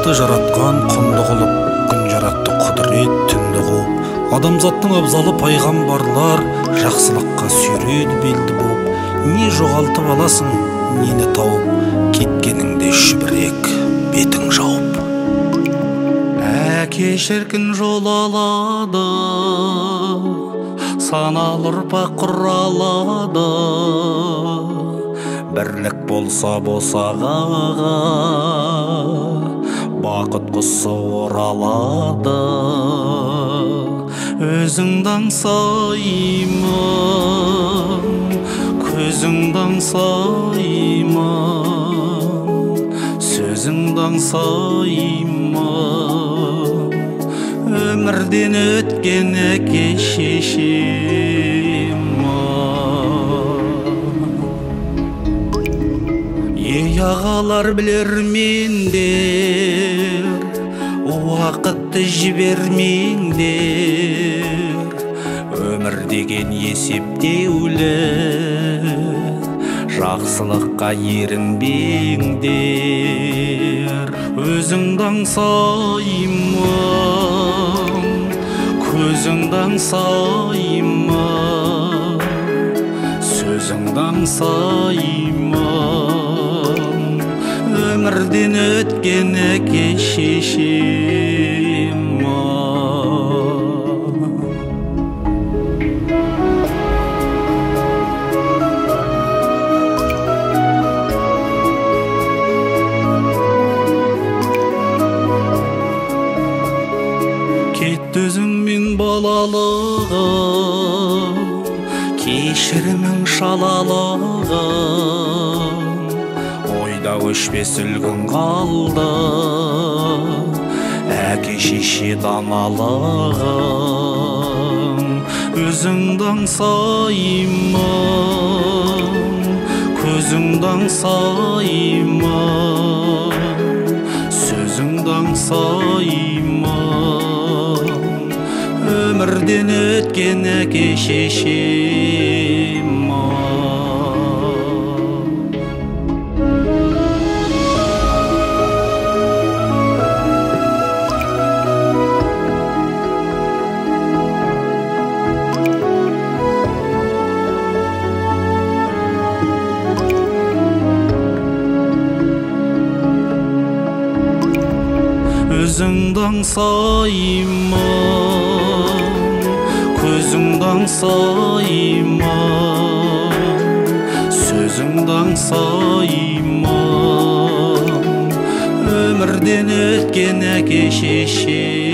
Адамзатты жаратқан құнды қылып, күн жаратты құдірет түнді қуып. Адамзаттың абзалы пайғамбарлар жақсылыққа сүйреді белді буып. Не жоғалтып аласың, нені тауып, кеткеніңде шүбірек бетің жауып. Әке шіркін жол алады, саналы ұрпақ құралады. Бірлік болса босағаға, бақыт құсы оралады. Өзіңді аңсаймын, көзіңді аңсаймын, сөзіңді аңсаймын. Өмірден өткен әке шешем. Ей ағалар білермендер, уақытты жібермеңдер. Өмір деген есептеулі, жақсылыққа ерінбеңдер. Өзіңді аңсаймын, көзіңді аңсаймын, сөзіңді аңсаймын. Өмірден өткен әке шешем. Кетті өзіңмен балалығым, кешірімің шалалығым. Ойда өшпес үлгін қалды, әке шеше даналығым. Өзіңді аңсаймын, көзіңді аңсаймын, сөзіңді аңсаймын. Өмірден өткен әке шешем. Өзіңді аңсаймын, көзіңді аңсаймын, сөзіңді аңсаймын. Өмірден өткен әке шешем.